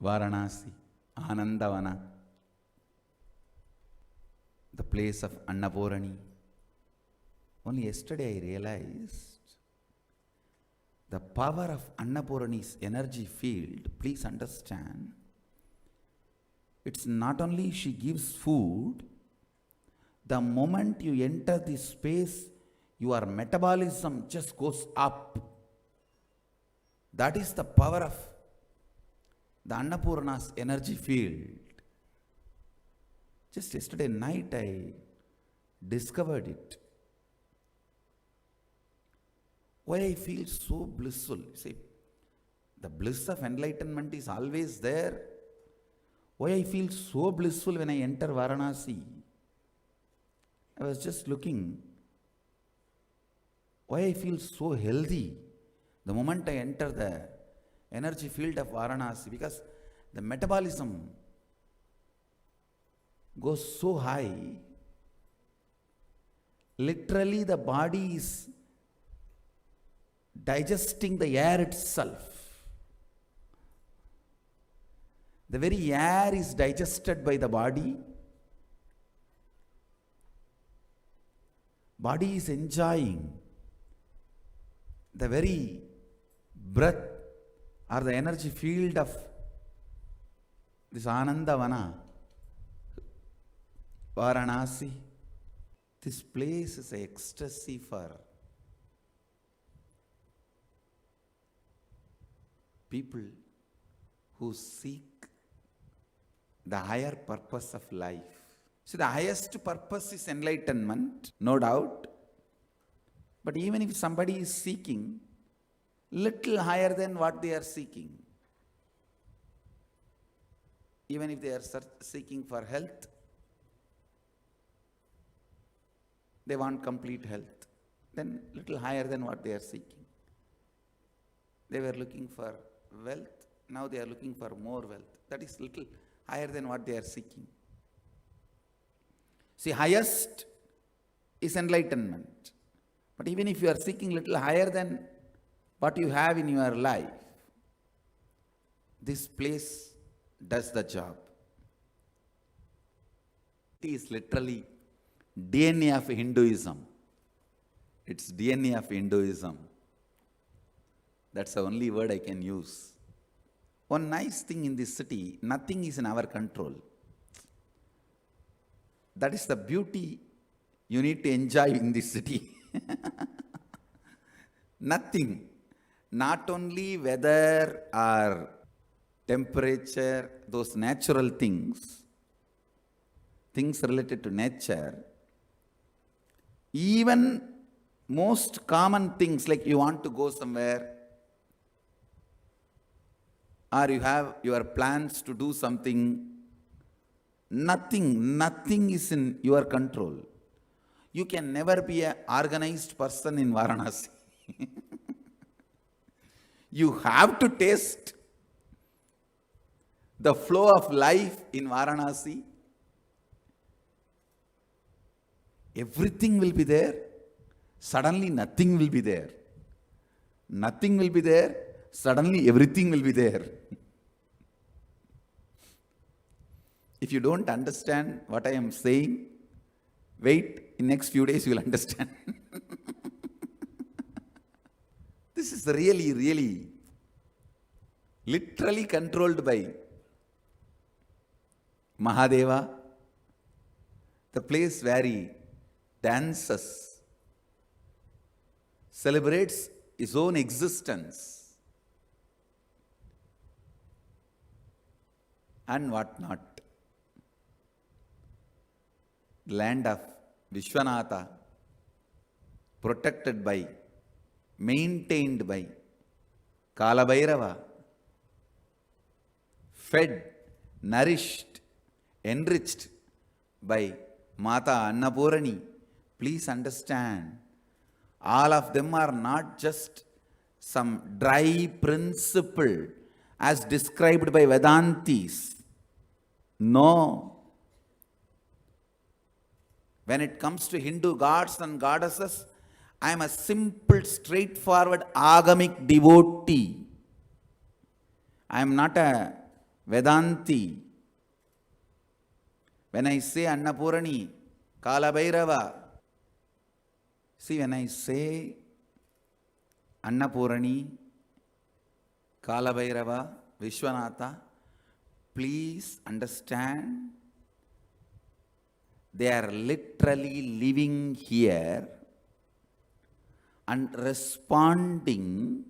Varanasi, Anandavana, the place of Annapurani. Only yesterday I realized the power of Annapurani's energy field. Please understand, it's not only she gives food, the moment you enter this space, your metabolism just goes up. That is the power of the Annapurna's energy field. Just yesterday night I discovered it. Why I feel so blissful? See, the bliss of enlightenment is always there. Why I feel so blissful when I enter Varanasi? I was just looking. Why I feel so healthy the moment I enter the energy field of Varanasi? Because the metabolism goes so high. Literally the body is digesting the air itself. The very air is digested by the body. Body is enjoying the very breath or the energy field of this Anandavana, Varanasi. This place is an ecstasy for people who seek the higher purpose of life. See, the highest purpose is enlightenment, no doubt. But even if somebody is seeking little higher than what they are seeking, even if they are seeking for health, they want complete health, then little higher than what they are seeking. They were looking for wealth, now they are looking for more wealth. That is little higher than what they are seeking. See, highest is enlightenment. But even if you are seeking little higher than what you have in your life, this place does the job. It is literally DNA of Hinduism. It's DNA of Hinduism. That's the only word I can use. One nice thing in this city, nothing is in our control. That is the beauty you need to enjoy in this city. Nothing. Not only weather or temperature, those natural things related to nature, even most common things like you want to go somewhere, or you have your plans to do something, nothing is in your control. You can never be an organized person in Varanasi. You have to taste the flow of life in Varanasi. Everything will be there. Suddenly nothing will be there. Nothing will be there. Suddenly everything will be there. If you don't understand what I am saying, wait, in next few days you will understand. This is really, literally controlled by Mahadeva, the place where he dances, celebrates his own existence, and whatnot. Land of Vishwanatha, protected by, maintained by Kalabhairava, fed, nourished, enriched by Mata Annapurani. Please understand, all of them are not just some dry principle as described by Vedantis. No. When it comes to Hindu gods and goddesses, I am a simple, straightforward, agamic devotee. I am not a Vedanti. When I say Annapurani, Kalabhairava. See, when I say Annapurani, Kalabhairava, Vishwanatha, please understand, they are literally living here and responding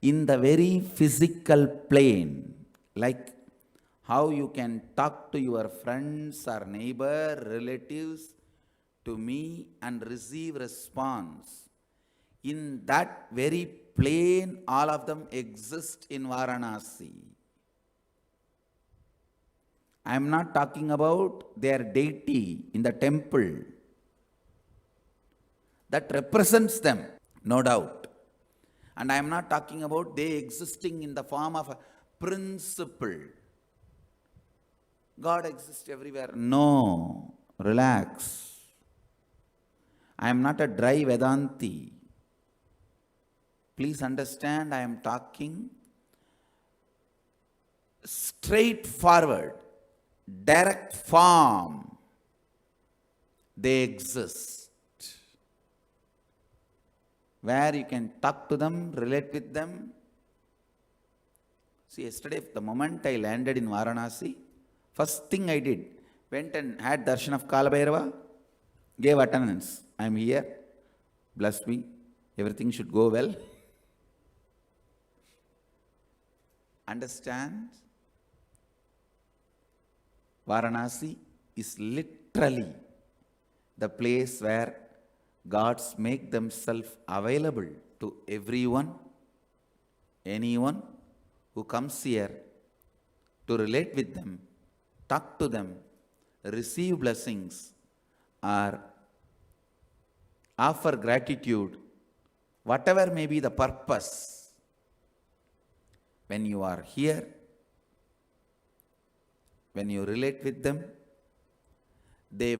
in the very physical plane, like how you can talk to your friends or neighbor, relatives, to me and receive response. In that very plane, all of them exist in Varanasi. I am not talking about their deity in the temple. That represents them, no doubt. And I am not talking about they existing in the form of a principle. God exists everywhere. No, relax. I am not a dry Vedanti. Please understand, I am talking straightforward, direct form. They exist. Where you can talk to them, relate with them. See, yesterday, the moment I landed in Varanasi, first thing I did, went and had darshan of Kalabhairava, gave attendance. I am here, bless me, everything should go well. Understand? Varanasi is literally the place where gods make themselves available to everyone, anyone who comes here to relate with them, talk to them, receive blessings, or offer gratitude, whatever may be the purpose. When you are here, when you relate with them, they